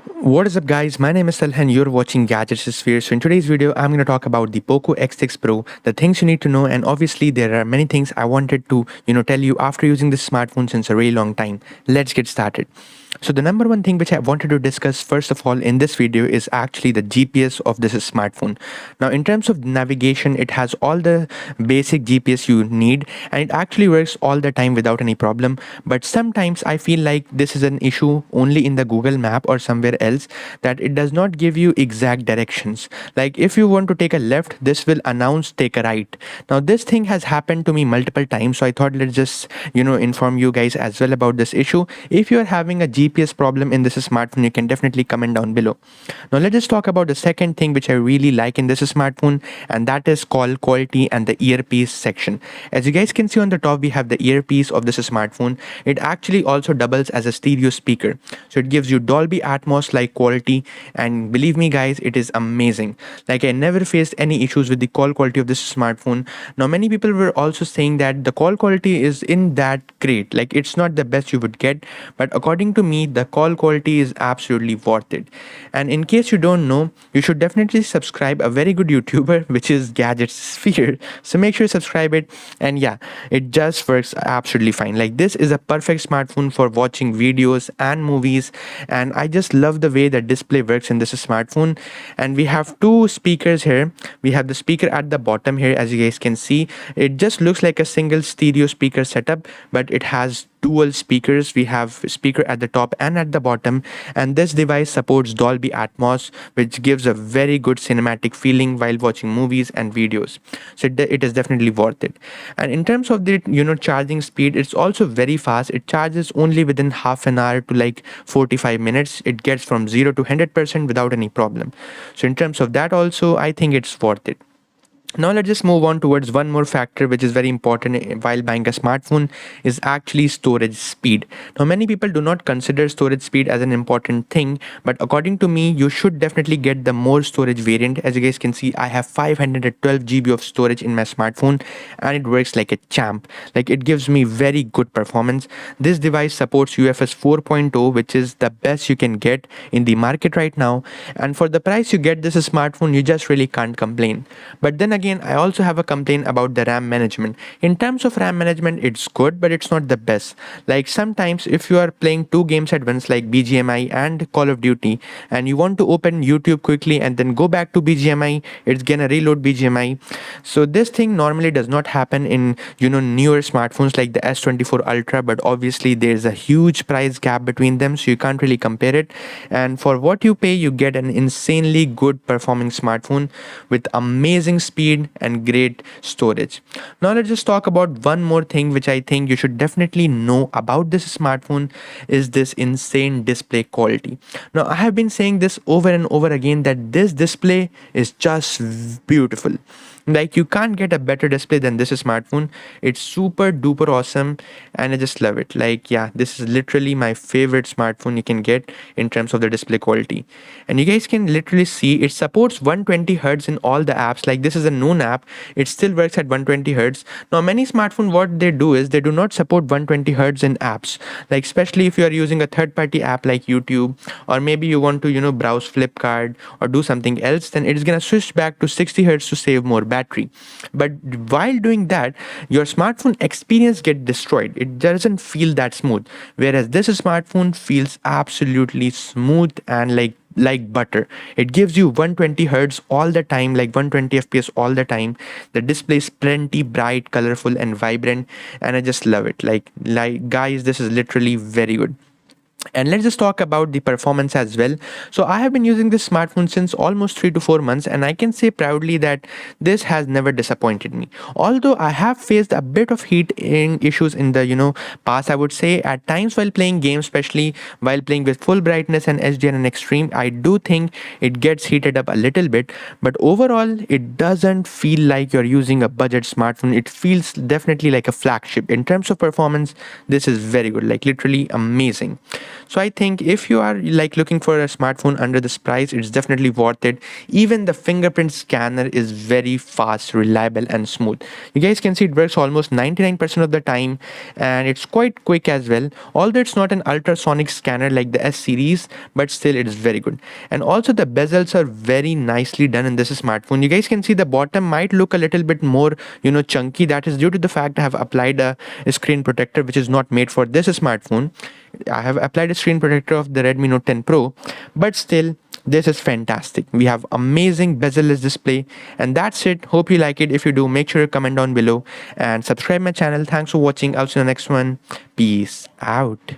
What is up guys, my name is Salhan and you're watching Gadgets Sphere. So in today's video, I'm going to talk about the Poco X6 Pro, the things you need to know, and obviously there are many things I wanted to tell you after using this smartphone since a really long time. Let's get started. So the number one thing which I wanted to discuss first of all in this video is actually the GPS of this smartphone. Now in terms of navigation, it has all the basic GPS you need and it actually works all the time without any problem. But sometimes I feel like this is an issue only in the Google map or somewhere else, that it does not give you exact directions. Like if you want to take a left, this will announce take a right. Now this thing has happened to me multiple times, so I thought let's just inform you guys as well about this issue. If you are having a GPS problem in this smartphone, you can definitely comment down below. Now let's just talk about the second thing which I really like in this smartphone, and that is call quality and the earpiece section. As you guys can see on the top, we have the earpiece of this smartphone. It actually also doubles as a stereo speaker, so it gives you Dolby Atmos like quality, and believe me guys, it is amazing. Like I never faced any issues with the call quality of this smartphone. Now many people were also saying that the call quality is in that great, like it's not the best you would get, but according to me the call quality is absolutely worth it. And in case you don't know, you should definitely subscribe a very good YouTuber which is Gadget Sphere, so make sure you subscribe it. And yeah, it just works absolutely fine. Like this is a perfect smartphone for watching videos and movies, and I just love the way the display works in this smartphone. And we have two speakers here. We have the speaker at the bottom here, as you guys can see. It just looks like a single stereo speaker setup, but it has dual speakers. We have speaker at the top and at the bottom, and this device supports Dolby Atmos, which gives a very good cinematic feeling while watching movies and videos. So it is definitely worth it. And in terms of the charging speed, it's also very fast. It charges only within half an hour to like 45 minutes. It gets from 0 to 100% without any problem. So in terms of that also, I think it's worth it. Now let's just move on towards one more factor which is very important while buying a smartphone, is actually storage speed. Now many people do not consider storage speed as an important thing, but according to me you should definitely get the more storage variant. As you guys can see, I have 512 GB of storage in my smartphone and it works like a champ. Like it gives me very good performance. This device supports UFS 4.0, which is the best you can get in the market right now, and for the price you get this smartphone, you just really can't complain. But then again, I also have a complaint about the RAM management. In terms of RAM management, it's good, but it's not the best. Like sometimes if you are playing two games at once like BGMI and Call of Duty, and you want to open YouTube quickly and then go back to BGMI, it's gonna reload BGMI. So this thing normally does not happen in newer smartphones like the S24 Ultra, but obviously there's a huge price gap between them, so you can't really compare it. And for what you pay, you get an insanely good performing smartphone with amazing speed and great storage. Now let's just talk about one more thing which I think you should definitely know about this smartphone, is this insane display quality. Now I have been saying this over and over again that this display is just beautiful. Like you can't get a better display than this smartphone. It's super duper awesome and I just love it. Like yeah, this is literally my favorite smartphone you can get in terms of the display quality. And you guys can literally see it supports 120 Hz in all the apps. Like this is a known app, it still works at 120 Hz. Now many smartphones, what they do is they do not support 120 Hz in apps. Like especially if you are using a third party app like YouTube, or maybe you want to browse Flipkart or do something else, then it is gonna switch back to 60 Hz to save more battery. But while doing that, your smartphone experience get destroyed. It doesn't feel that smooth, whereas this smartphone feels absolutely smooth and like butter. It gives you 120 Hz all the time, like 120 FPS all the time. The display is plenty bright, colorful and vibrant, and I just love it. Like guys, this is literally very good. And let's just talk about the performance as well. So I have been using this smartphone since almost 3 to 4 months, and I can say proudly that this has never disappointed me. Although I have faced a bit of heat in issues in the past, I would say at times while playing games, especially while playing with full brightness and HDR and extreme, I do think it gets heated up a little bit. But overall, it doesn't feel like you're using a budget smartphone. It feels definitely like a flagship. In terms of performance, this is very good, like literally amazing. So I think if you are like looking for a smartphone under this price, it's definitely worth it. Even the fingerprint scanner is very fast, reliable and smooth. You guys can see it works almost 99% of the time, and it's quite quick as well. Although it's not an ultrasonic scanner like the S series, but still it is very good. And also the bezels are very nicely done in this smartphone. You guys can see the bottom might look a little bit more chunky. That is due to the fact I have applied a screen protector which is not made for this smartphone. I have applied a screen protector of the Redmi Note 10 Pro, but still this is fantastic. We have amazing bezel-less display, and that's it. Hope you like it. If you do, make sure to comment down below and subscribe my channel. Thanks for watching. I'll see you in the next one. Peace out.